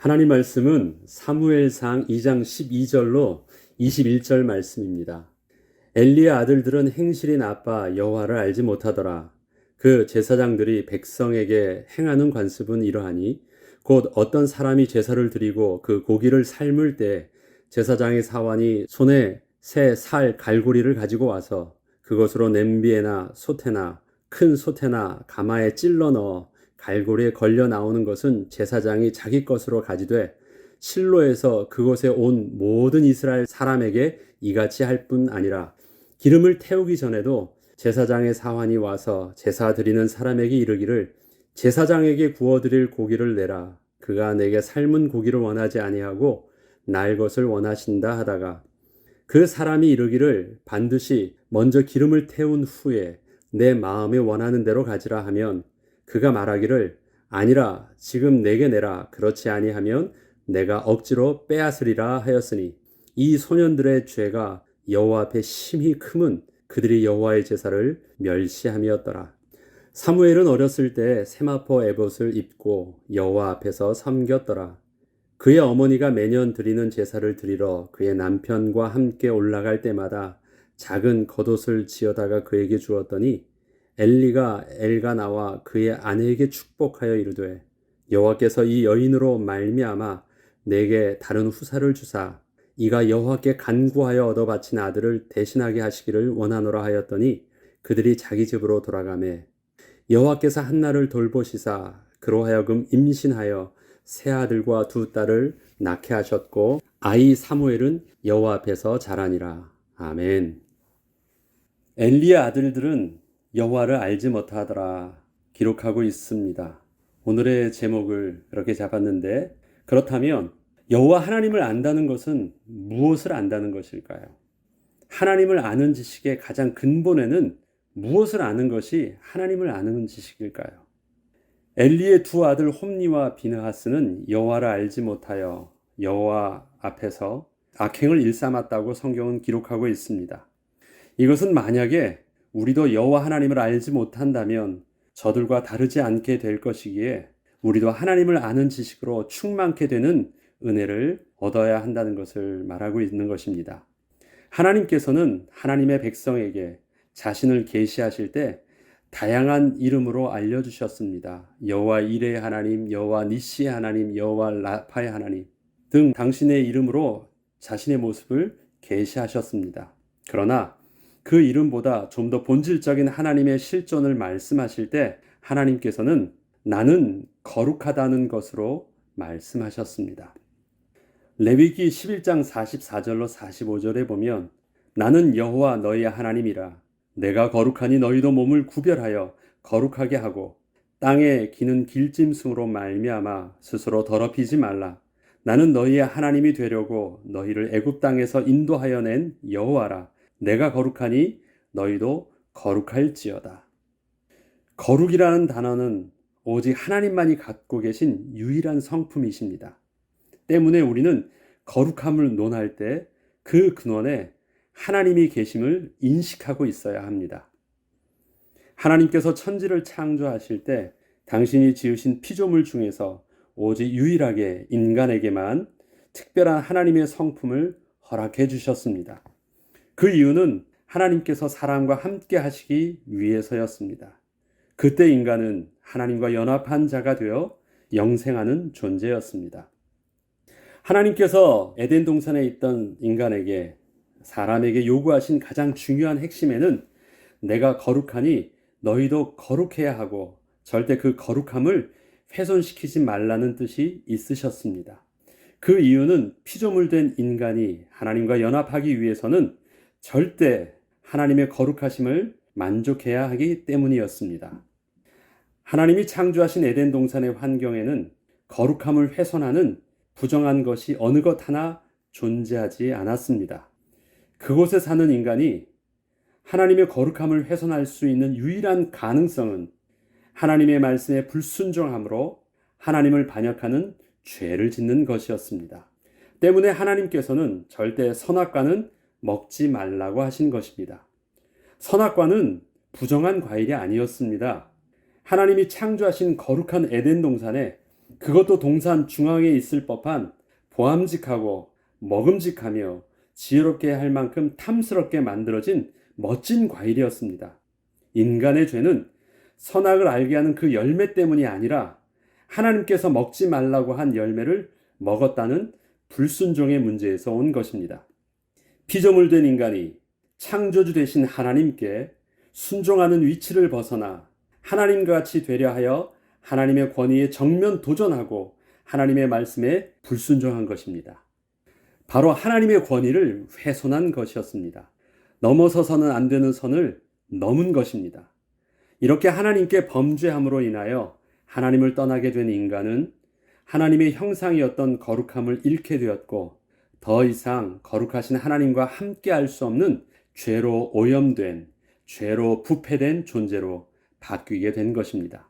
하나님 말씀은 사무엘상 2장 12절로 21절 말씀입니다. 엘리의 아들들은 행실이 나빠 여호와를 알지 못하더라. 그 제사장들이 백성에게 행하는 관습은 이러하니 곧 어떤 사람이 제사를 드리고 그 고기를 삶을 때 제사장의 사환이 손에 새 살 갈고리를 가지고 와서 그것으로 냄비에나 솥에나 큰 솥에나 가마에 찔러 넣어 갈고리에 걸려 나오는 것은 제사장이 자기 것으로 가지되 실로에서 그곳에 온 모든 이스라엘 사람에게 이같이 할 뿐 아니라 기름을 태우기 전에도 제사장의 사환이 와서 제사 드리는 사람에게 이르기를 제사장에게 구워드릴 고기를 내라. 그가 내게 삶은 고기를 원하지 아니하고 날 것을 원하신다 하다가 그 사람이 이르기를 반드시 먼저 기름을 태운 후에 내 마음에 원하는 대로 가지라 하면 그가 말하기를 아니라 지금 내게 내라. 그렇지 아니하면 내가 억지로 빼앗으리라 하였으니 이 소년들의 죄가 여호와 앞에 심히 크면 그들이 여호와의 제사를 멸시함이었더라. 사무엘은 어렸을 때 세마포 에봇을 입고 여호와 앞에서 섬겼더라. 그의 어머니가 매년 드리는 제사를 드리러 그의 남편과 함께 올라갈 때마다 작은 겉옷을 지어다가 그에게 주었더니 엘리가 엘가나와 그의 아내에게 축복하여 이르되 여호와께서 이 여인으로 말미암아 내게 다른 후사를 주사 이가 여호와께 간구하여 얻어 바친 아들을 대신하게 하시기를 원하노라 하였더니 그들이 자기 집으로 돌아가매 여호와께서 한나를 돌보시사 그로 하여금 임신하여 세 아들과 두 딸을 낳게 하셨고 아이 사무엘은 여호와 앞에서 자라니라. 아멘. 엘리의 아들들은 여호와를 알지 못하더라 기록하고 있습니다. 오늘의 제목을 이렇게 잡았는데 그렇다면 여호와 하나님을 안다는 것은 무엇을 안다는 것일까요? 하나님을 아는 지식의 가장 근본에는 무엇을 아는 것이 하나님을 아는 지식일까요? 엘리의 두 아들 홈니와 비느하스는 여호와를 알지 못하여 여호와 앞에서 악행을 일삼았다고 성경은 기록하고 있습니다. 이것은 만약에 우리도 여호와 하나님을 알지 못한다면 저들과 다르지 않게 될 것이기에 우리도 하나님을 아는 지식으로 충만케 되는 은혜를 얻어야 한다는 것을 말하고 있는 것입니다. 하나님께서는 하나님의 백성에게 자신을 계시하실 때 다양한 이름으로 알려주셨습니다. 여호와 이레의 하나님, 여호와 니시의 하나님, 여호와 라파의 하나님 등 당신의 이름으로 자신의 모습을 계시하셨습니다. 그러나 그 이름보다 좀 더 본질적인 하나님의 실존을 말씀하실 때 하나님께서는 나는 거룩하다는 것으로 말씀하셨습니다. 레위기 11장 44절로 45절에 보면 나는 여호와 너희의 하나님이라 내가 거룩하니 너희도 몸을 구별하여 거룩하게 하고 땅에 기는 길짐승으로 말미암아 스스로 더럽히지 말라. 나는 너희의 하나님이 되려고 너희를 애굽 땅에서 인도하여 낸 여호와라. 내가 거룩하니 너희도 거룩할지어다. 거룩이라는 단어는 오직 하나님만이 갖고 계신 유일한 성품이십니다. 때문에 우리는 거룩함을 논할 때 그 근원에 하나님이 계심을 인식하고 있어야 합니다. 하나님께서 천지를 창조하실 때 당신이 지으신 피조물 중에서 오직 유일하게 인간에게만 특별한 하나님의 성품을 허락해 주셨습니다. 그 이유는 하나님께서 사람과 함께 하시기 위해서였습니다. 그때 인간은 하나님과 연합한 자가 되어 영생하는 존재였습니다. 하나님께서 에덴 동산에 있던 인간에게 사람에게 요구하신 가장 중요한 핵심에는 내가 거룩하니 너희도 거룩해야 하고 절대 그 거룩함을 훼손시키지 말라는 뜻이 있으셨습니다. 그 이유는 피조물된 인간이 하나님과 연합하기 위해서는 절대 하나님의 거룩하심을 만족해야 하기 때문이었습니다. 하나님이 창조하신 에덴 동산의 환경에는 거룩함을 훼손하는 부정한 것이 어느 것 하나 존재하지 않았습니다. 그곳에 사는 인간이 하나님의 거룩함을 훼손할 수 있는 유일한 가능성은 하나님의 말씀에 불순종함으로 하나님을 반역하는 죄를 짓는 것이었습니다. 때문에 하나님께서는 절대 선악과는 먹지 말라고 하신 것입니다. 선악과는 부정한 과일이 아니었습니다. 하나님이 창조하신 거룩한 에덴 동산에 그것도 동산 중앙에 있을 법한 보암직하고 먹음직하며 지혜롭게 할 만큼 탐스럽게 만들어진 멋진 과일이었습니다. 인간의 죄는 선악을 알게 하는 그 열매 때문이 아니라 하나님께서 먹지 말라고 한 열매를 먹었다는 불순종의 문제에서 온 것입니다. 피조물된 인간이 창조주 되신 하나님께 순종하는 위치를 벗어나 하나님과 같이 되려 하여 하나님의 권위에 정면 도전하고 하나님의 말씀에 불순종한 것입니다. 바로 하나님의 권위를 훼손한 것이었습니다. 넘어서서는 안 되는 선을 넘은 것입니다. 이렇게 하나님께 범죄함으로 인하여 하나님을 떠나게 된 인간은 하나님의 형상이었던 거룩함을 잃게 되었고 더 이상 거룩하신 하나님과 함께 할 수 없는 죄로 오염된, 죄로 부패된 존재로 바뀌게 된 것입니다.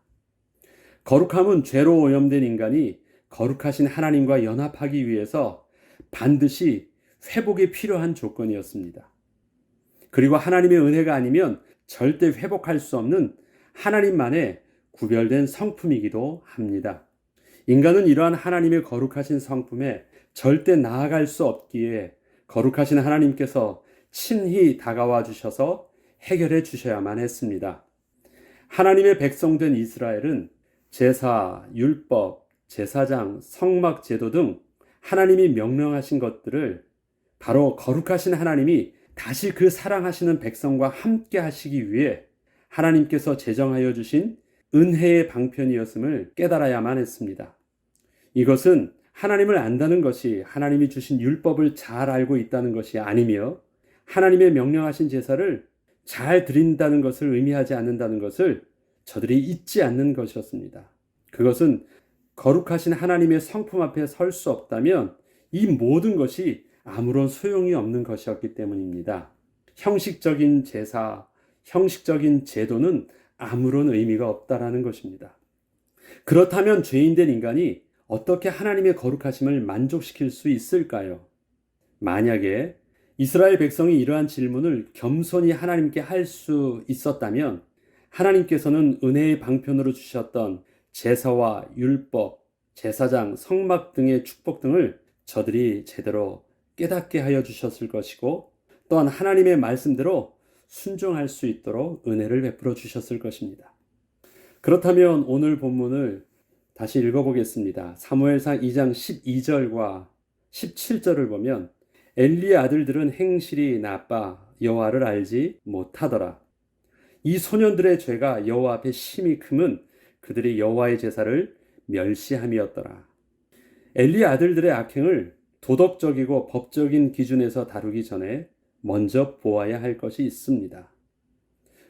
거룩함은 죄로 오염된 인간이 거룩하신 하나님과 연합하기 위해서 반드시 회복이 필요한 조건이었습니다. 그리고 하나님의 은혜가 아니면 절대 회복할 수 없는 하나님만의 구별된 성품이기도 합니다. 인간은 이러한 하나님의 거룩하신 성품에 절대 나아갈 수 없기에 거룩하신 하나님께서 친히 다가와 주셔서 해결해 주셔야만 했습니다. 하나님의 백성된 이스라엘은 제사, 율법, 제사장, 성막 제도 등 하나님이 명령하신 것들을 바로 거룩하신 하나님이 다시 그 사랑하시는 백성과 함께 하시기 위해 하나님께서 제정하여 주신 은혜의 방편이었음을 깨달아야만 했습니다. 이것은 하나님을 안다는 것이 하나님이 주신 율법을 잘 알고 있다는 것이 아니며 하나님의 명령하신 제사를 잘 드린다는 것을 의미하지 않는다는 것을 저들이 잊지 않는 것이었습니다. 그것은 거룩하신 하나님의 성품 앞에 설 수 없다면 이 모든 것이 아무런 소용이 없는 것이었기 때문입니다. 형식적인 제사, 형식적인 제도는 아무런 의미가 없다라는 것입니다. 그렇다면 죄인된 인간이 어떻게 하나님의 거룩하심을 만족시킬 수 있을까요? 만약에 이스라엘 백성이 이러한 질문을 겸손히 하나님께 할 수 있었다면 하나님께서는 은혜의 방편으로 주셨던 제사와 율법, 제사장, 성막 등의 축복 등을 저들이 제대로 깨닫게 하여 주셨을 것이고 또한 하나님의 말씀대로 순종할 수 있도록 은혜를 베풀어 주셨을 것입니다. 그렇다면 오늘 본문을 다시 읽어보겠습니다. 사무엘상 2장 12절과 17절을 보면 엘리의 아들들은 행실이 나빠 여호와를 알지 못하더라. 이 소년들의 죄가 여호와 앞에 심히 크면 그들이 여호와의 제사를 멸시함이었더라. 엘리의 아들들의 악행을 도덕적이고 법적인 기준에서 다루기 전에 먼저 보아야 할 것이 있습니다.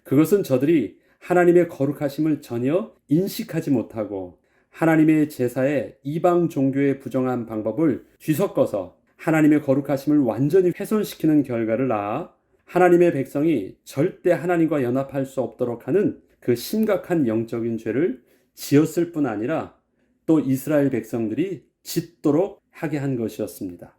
그것은 저들이 하나님의 거룩하심을 전혀 인식하지 못하고 하나님의 제사에 이방 종교의 부정한 방법을 뒤섞어서 하나님의 거룩하심을 완전히 훼손시키는 결과를 낳아 하나님의 백성이 절대 하나님과 연합할 수 없도록 하는 그 심각한 영적인 죄를 지었을 뿐 아니라 또 이스라엘 백성들이 짓도록 하게 한 것이었습니다.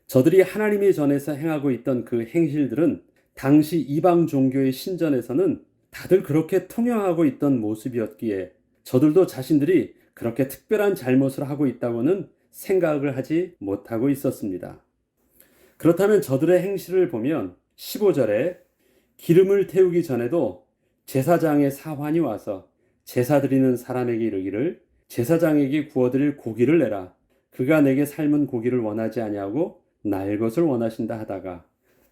저들이 하나님의 전에서 행하고 있던 그 행실들은 당시 이방 종교의 신전에서는 다들 그렇게 통용하고 있던 모습이었기에 저들도 자신들이 그렇게 특별한 잘못을 하고 있다고는 생각을 하지 못하고 있었습니다. 그렇다면 저들의 행실을 보면 15절에 기름을 태우기 전에도 제사장의 사환이 와서 제사 드리는 사람에게 이르기를 제사장에게 구워드릴 고기를 내라. 그가 내게 삶은 고기를 원하지 아니하고 날 것을 원하신다 하다가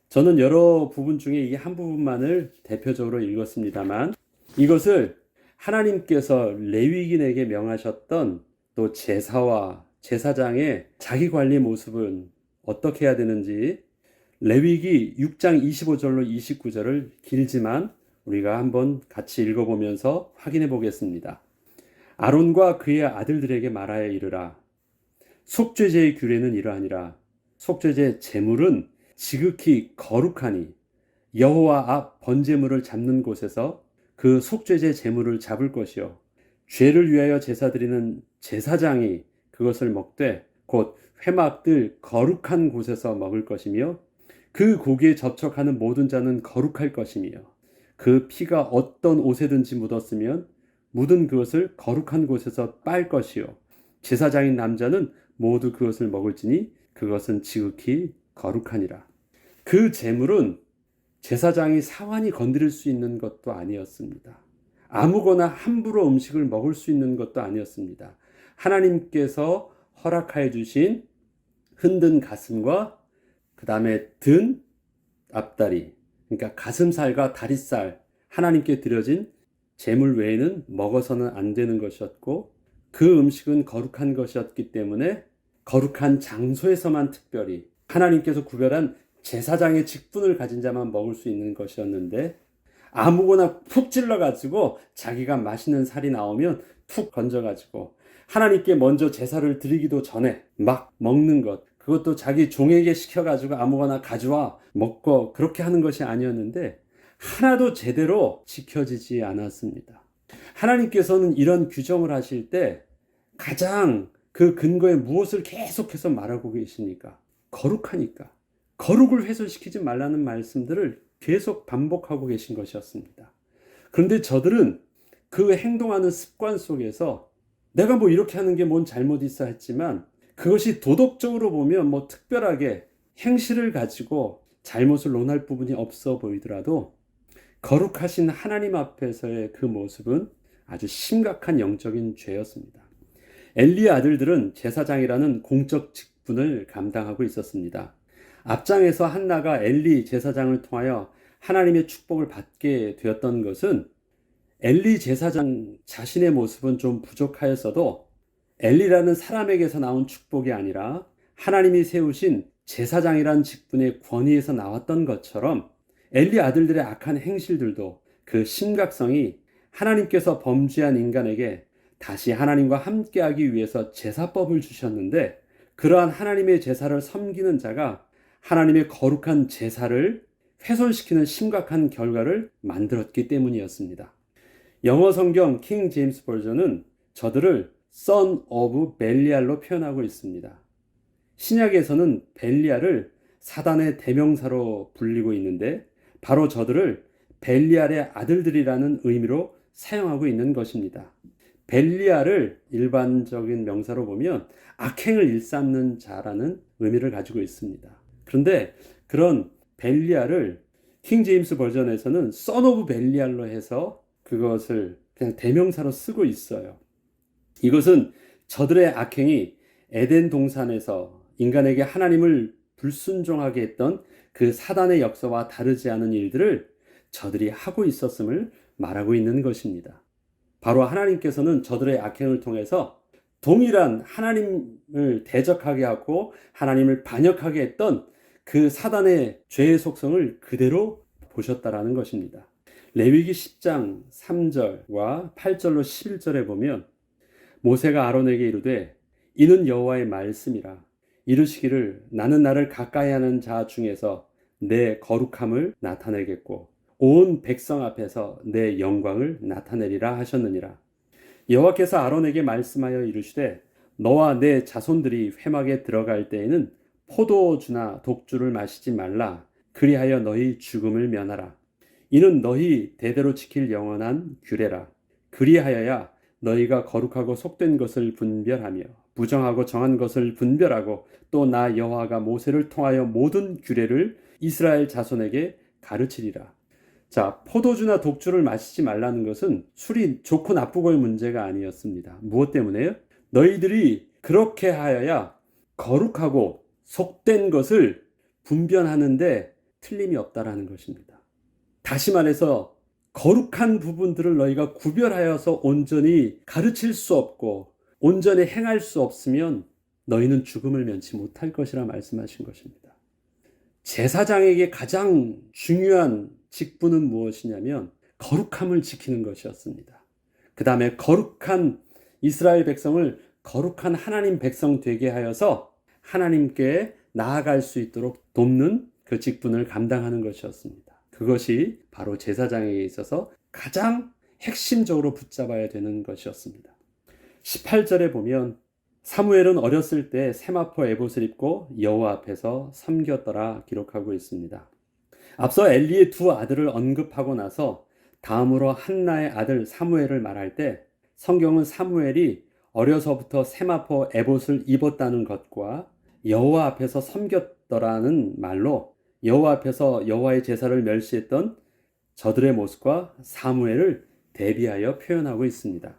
저는 여러 부분 중에 이 한 부분만을 대표적으로 읽었습니다만 이것을 하나님께서 레위인에게 명하셨던 또 제사와 제사장의 자기 관리 모습은 어떻게 해야 되는지 레위기 6장 25절로 29절을 길지만 우리가 한번 같이 읽어보면서 확인해 보겠습니다. 아론과 그의 아들들에게 말하여 이르라. 속죄제의 규례는 이러하니라. 속죄제 제물은 지극히 거룩하니 여호와 앞 번제물을 잡는 곳에서 그 속죄제 제물을 잡을 것이요 죄를 위하여 제사 드리는 제사장이 그것을 먹되 곧 회막들 거룩한 곳에서 먹을 것이며 그 고기에 접촉하는 모든 자는 거룩할 것이며 그 피가 어떤 옷에든지 묻었으면 묻은 그것을 거룩한 곳에서 빨 것이요 제사장인 남자는 모두 그것을 먹을지니 그것은 지극히 거룩하니라. 그 제물은 제사장이 사환이 건드릴 수 있는 것도 아니었습니다. 아무거나 함부로 음식을 먹을 수 있는 것도 아니었습니다. 하나님께서 허락하여 주신 흔든 가슴과 그 다음에 등, 앞다리, 그러니까 가슴살과 다리살, 하나님께 드려진 제물 외에는 먹어서는 안 되는 것이었고, 그 음식은 거룩한 것이었기 때문에 거룩한 장소에서만 특별히 하나님께서 구별한 제사장의 직분을 가진 자만 먹을 수 있는 것이었는데, 아무거나 푹 찔러가지고 자기가 맛있는 살이 나오면 푹 건져가지고 하나님께 먼저 제사를 드리기도 전에 막 먹는 것, 그것도 자기 종에게 시켜가지고 아무거나 가져와 먹고 그렇게 하는 것이 아니었는데, 하나도 제대로 지켜지지 않았습니다. 하나님께서는 이런 규정을 하실 때 가장 그 근거에 무엇을 계속해서 말하고 계시니까? 거룩하니까. 거룩을 훼손시키지 말라는 말씀들을 계속 반복하고 계신 것이었습니다. 그런데 저들은 그 행동하는 습관 속에서 내가 뭐 이렇게 하는 게 뭔 잘못 있어 했지만, 그것이 도덕적으로 보면 뭐 특별하게 행실을 가지고 잘못을 논할 부분이 없어 보이더라도, 거룩하신 하나님 앞에서의 그 모습은 아주 심각한 영적인 죄였습니다. 엘리의 아들들은 제사장이라는 공적 직분을 감당하고 있었습니다. 앞장에서 한나가 엘리 제사장을 통하여 하나님의 축복을 받게 되었던 것은, 엘리 제사장 자신의 모습은 좀 부족하였어도 엘리라는 사람에게서 나온 축복이 아니라 하나님이 세우신 제사장이란 직분의 권위에서 나왔던 것처럼, 엘리 아들들의 악한 행실들도 그 심각성이 하나님께서 범죄한 인간에게 다시 하나님과 함께하기 위해서 제사법을 주셨는데, 그러한 하나님의 제사를 섬기는 자가 하나님의 거룩한 제사를 훼손시키는 심각한 결과를 만들었기 때문이었습니다. 영어 성경 킹 제임스 버전은 저들을 son of 벨리알로 표현하고 있습니다. 신약에서는 벨리알을 사단의 대명사로 불리고 있는데, 바로 저들을 벨리알의 아들들이라는 의미로 사용하고 있는 것입니다. 벨리알을 일반적인 명사로 보면 악행을 일삼는 자라는 의미를 가지고 있습니다. 그런데 그런 벨리알을 킹 제임스 버전에서는 son of 벨리알로 해서 그것을 그냥 대명사로 쓰고 있어요. 이것은 저들의 악행이 에덴 동산에서 인간에게 하나님을 불순종하게 했던 그 사단의 역사와 다르지 않은 일들을 저들이 하고 있었음을 말하고 있는 것입니다. 바로 하나님께서는 저들의 악행을 통해서 동일한 하나님을 대적하게 하고 하나님을 반역하게 했던 그 사단의 죄의 속성을 그대로 보셨다라는 것입니다. 레위기 10장 3절과 8절로 11절에 보면, 모세가 아론에게 이르되 이는 여호와의 말씀이라. 이르시기를 나는 나를 가까이하는 자 중에서 내 거룩함을 나타내겠고 온 백성 앞에서 내 영광을 나타내리라 하셨느니라. 여호와께서 아론에게 말씀하여 이르시되 너와 내 자손들이 회막에 들어갈 때에는 포도주나 독주를 마시지 말라. 그리하여 너희 죽음을 면하라. 이는 너희 대대로 지킬 영원한 규례라. 그리하여야 너희가 거룩하고 속된 것을 분별하며 부정하고 정한 것을 분별하고 또 나 여호와가 모세를 통하여 모든 규례를 이스라엘 자손에게 가르치리라. 자, 포도주나 독주를 마시지 말라는 것은 술이 좋고 나쁘고의 문제가 아니었습니다. 무엇 때문에요? 너희들이 그렇게 하여야 거룩하고 속된 것을 분별하는데 틀림이 없다라는 것입니다. 다시 말해서 거룩한 부분들을 너희가 구별하여서 온전히 가르칠 수 없고 온전히 행할 수 없으면 너희는 죽음을 면치 못할 것이라 말씀하신 것입니다. 제사장에게 가장 중요한 직분은 무엇이냐면 거룩함을 지키는 것이었습니다. 그 다음에 거룩한 이스라엘 백성을 거룩한 하나님 백성 되게 하여서 하나님께 나아갈 수 있도록 돕는 그 직분을 감당하는 것이었습니다. 그것이 바로 제사장에게 있어서 가장 핵심적으로 붙잡아야 되는 것이었습니다. 18절에 보면 사무엘은 어렸을 때 세마포 에봇을 입고 여호와 앞에서 섬겼더라 기록하고 있습니다. 앞서 엘리의 두 아들을 언급하고 나서 다음으로 한나의 아들 사무엘을 말할 때 성경은 사무엘이 어려서부터 세마포 에봇을 입었다는 것과 여호와 앞에서 섬겼더라는 말로 여호와 앞에서 여호와의 제사를 멸시했던 저들의 모습과 사무엘을 대비하여 표현하고 있습니다.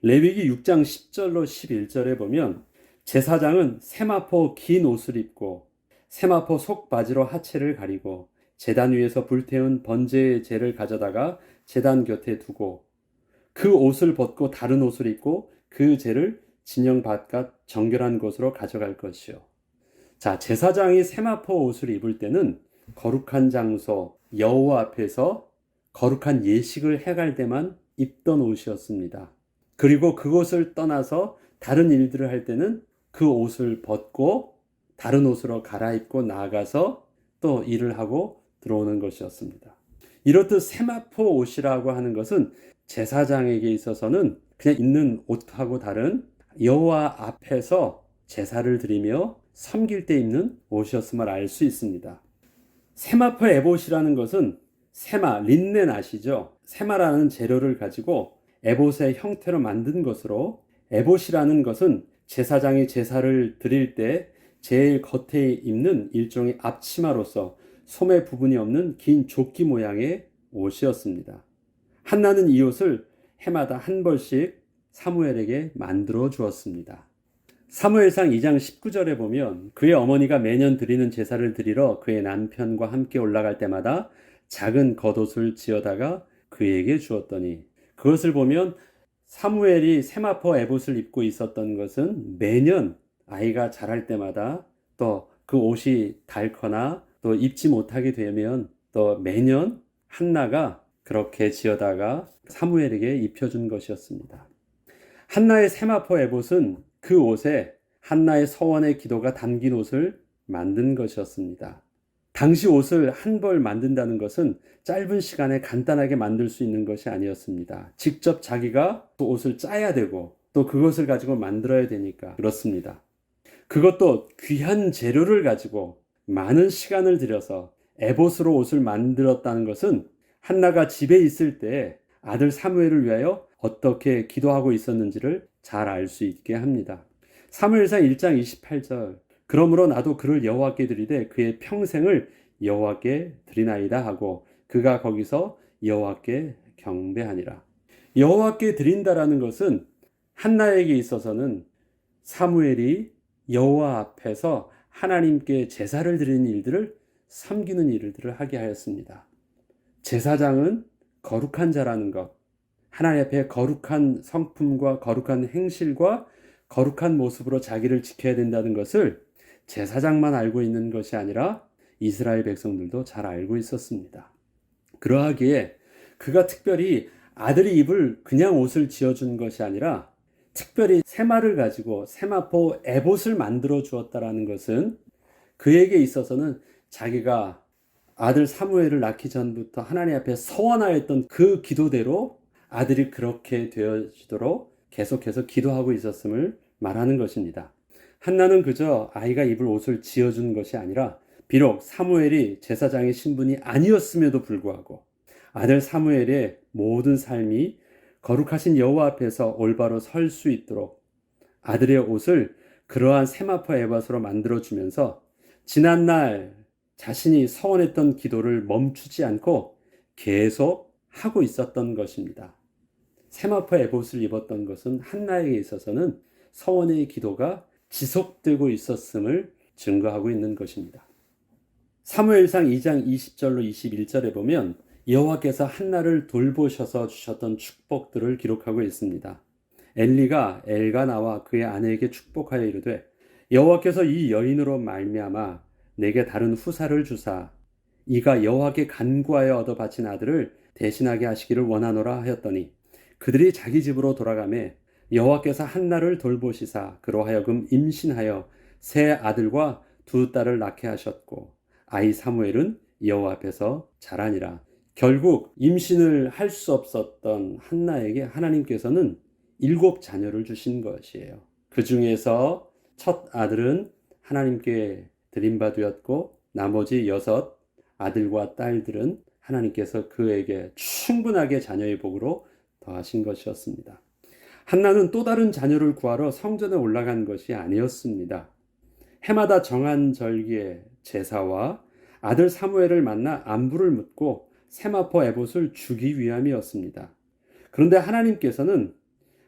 레위기 6장 10절로 11절에 보면 제사장은 세마포 긴 옷을 입고 세마포 속바지로 하체를 가리고 제단 위에서 불태운 번제의 재를 가져다가 제단 곁에 두고 그 옷을 벗고 다른 옷을 입고 그 재를 진영 바깥 정결한 곳으로 가져갈 것이요. 자, 제사장이 세마포 옷을 입을 때는 거룩한 장소 여호와 앞에서 거룩한 예식을 해갈 때만 입던 옷이었습니다. 그리고 그것을 떠나서 다른 일들을 할 때는 그 옷을 벗고 다른 옷으로 갈아입고 나가서 또 일을 하고 들어오는 것이었습니다. 이렇듯 세마포 옷이라고 하는 것은 제사장에게 있어서는 그냥 입는 옷하고 다른 여호와 앞에서 제사를 드리며 섬길 때 입는 옷이었음을 알 수 있습니다. 세마포 에봇이라는 것은 세마, 린넨 아시죠? 세마라는 재료를 가지고 에봇의 형태로 만든 것으로 에봇이라는 것은 제사장이 제사를 드릴 때 제일 겉에 입는 일종의 앞치마로서 소매 부분이 없는 긴 조끼 모양의 옷이었습니다. 한나는 이 옷을 해마다 한 벌씩 사무엘에게 만들어 주었습니다. 사무엘상 2장 19절에 보면 그의 어머니가 매년 드리는 제사를 드리러 그의 남편과 함께 올라갈 때마다 작은 겉옷을 지어다가 그에게 주었더니, 그것을 보면 사무엘이 세마포 에봇을 입고 있었던 것은 매년 아이가 자랄 때마다 또 그 옷이 닳거나 또 입지 못하게 되면 또 매년 한나가 그렇게 지어다가 사무엘에게 입혀준 것이었습니다. 한나의 세마포 에봇은 그 옷에 한나의 서원의 기도가 담긴 옷을 만든 것이었습니다. 당시 옷을 한 벌 만든다는 것은 짧은 시간에 간단하게 만들 수 있는 것이 아니었습니다. 직접 자기가 그 옷을 짜야 되고 또 그것을 가지고 만들어야 되니까 그렇습니다. 그것도 귀한 재료를 가지고 많은 시간을 들여서 에봇으로 옷을 만들었다는 것은 한나가 집에 있을 때 아들 사무엘을 위하여 어떻게 기도하고 있었는지를 잘 알 수 있게 합니다. 사무엘상 1장 28절, 그러므로 나도 그를 여호와께 드리되 그의 평생을 여호와께 드리나이다 하고 그가 거기서 여호와께 경배하니라. 여호와께 드린다라는 것은 한나에게 있어서는 사무엘이 여호와 앞에서 하나님께 제사를 드리는 일들을 섬기는 일들을 하게 하였습니다. 제사장은 거룩한 자라는 것, 하나님 앞에 거룩한 성품과 거룩한 행실과 거룩한 모습으로 자기를 지켜야 된다는 것을 제사장만 알고 있는 것이 아니라 이스라엘 백성들도 잘 알고 있었습니다. 그러하기에 그가 특별히 아들이 입을 그냥 옷을 지어준 것이 아니라 특별히 세마를 가지고 세마포 에봇을 만들어 주었다라는 것은 그에게 있어서는 자기가 아들 사무엘을 낳기 전부터 하나님 앞에 서원하였던 그 기도대로 아들이 그렇게 되어지도록 계속해서 기도하고 있었음을 말하는 것입니다. 한나는 그저 아이가 입을 옷을 지어준 것이 아니라 비록 사무엘이 제사장의 신분이 아니었음에도 불구하고 아들 사무엘의 모든 삶이 거룩하신 여호와 앞에서 올바로 설 수 있도록 아들의 옷을 그러한 세마포 에봇으로 만들어주면서 지난날 자신이 서원했던 기도를 멈추지 않고 계속 하고 있었던 것입니다. 세마포 에봇을 입었던 것은 한나에게 있어서는 서원의 기도가 지속되고 있었음을 증거하고 있는 것입니다. 사무엘상 2장 20절로 21절에 보면 여호와께서 한나를 돌보셔서 주셨던 축복들을 기록하고 있습니다. 엘리가 엘가나와 그의 아내에게 축복하여 이르되 여호와께서 이 여인으로 말미암아 내게 다른 후사를 주사 이가 여호와께 간구하여 얻어 바친 아들을 대신하게 하시기를 원하노라 하였더니 그들이 자기 집으로 돌아가매 여호와께서 한나를 돌보시사 그로 하여금 임신하여 세 아들과 두 딸을 낳게 하셨고 아이 사무엘은 여호와 앞에서 자라니라. 결국 임신을 할 수 없었던 한나에게 하나님께서는 7 자녀를 주신 것이에요. 그 중에서 첫 아들은 하나님께 드림바 되었고 나머지 6 아들과 딸들은 하나님께서 그에게 충분하게 자녀의 복으로 더하신 것이었습니다. 한나는 또 다른 자녀를 구하러 성전에 올라간 것이 아니었습니다. 해마다 정한 절기에 제사와 아들 사무엘을 만나 안부를 묻고 세마포 에봇을 주기 위함이었습니다. 그런데 하나님께서는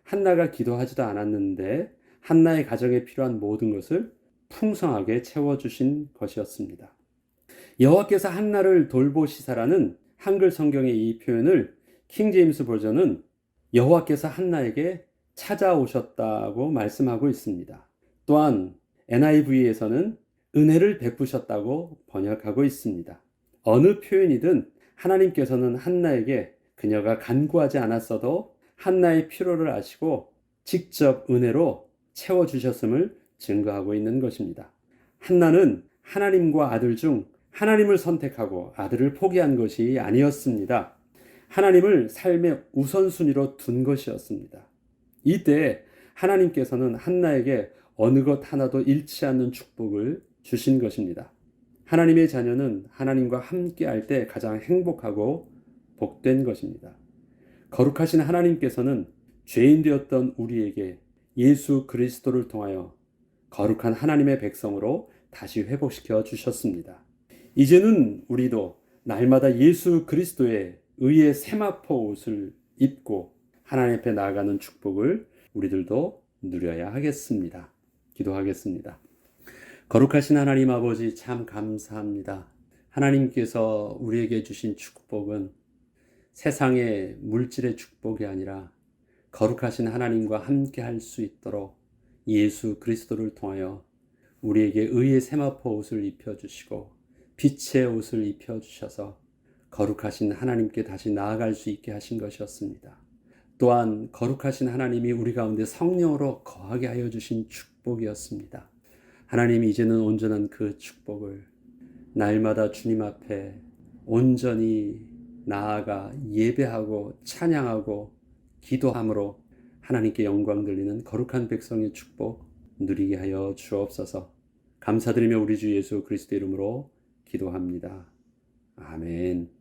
한나가 기도하지도 않았는데 한나의 가정에 필요한 모든 것을 풍성하게 채워주신 것이었습니다. 여호와께서 한나를 돌보시사라는 한글 성경의 이 표현을 킹 제임스 버전은 여호와께서 한나에게 찾아오셨다고 말씀하고 있습니다. 또한 NIV에서는 은혜를 베푸셨다고 번역하고 있습니다. 어느 표현이든 하나님께서는 한나에게 그녀가 간구하지 않았어도 한나의 필요를 아시고 직접 은혜로 채워주셨음을 증거하고 있는 것입니다. 한나는 하나님과 아들 중 하나님을 선택하고 아들을 포기한 것이 아니었습니다. 하나님을 삶의 우선순위로 둔 것이었습니다. 이때 하나님께서는 한나에게 어느 것 하나도 잃지 않는 축복을 주신 것입니다. 하나님의 자녀는 하나님과 함께할 때 가장 행복하고 복된 것입니다. 거룩하신 하나님께서는 죄인 되었던 우리에게 예수 그리스도를 통하여 거룩한 하나님의 백성으로 다시 회복시켜 주셨습니다. 이제는 우리도 날마다 예수 그리스도의 의의 세마포 옷을 입고 하나님 앞에 나아가는 축복을 우리들도 누려야 하겠습니다. 기도하겠습니다. 거룩하신 하나님 아버지, 참 감사합니다. 하나님께서 우리에게 주신 축복은 세상의 물질의 축복이 아니라 거룩하신 하나님과 함께 할 수 있도록 예수 그리스도를 통하여 우리에게 의의 세마포 옷을 입혀주시고 빛의 옷을 입혀주셔서 거룩하신 하나님께 다시 나아갈 수 있게 하신 것이었습니다. 또한 거룩하신 하나님이 우리 가운데 성령으로 거하게 하여 주신 축복이었습니다. 하나님이 이제는 온전한 그 축복을 날마다 주님 앞에 온전히 나아가 예배하고 찬양하고 기도함으로 하나님께 영광 돌리는 거룩한 백성의 축복 누리게 하여 주옵소서. 감사드리며 우리 주 예수 그리스도 이름으로 기도합니다. 아멘.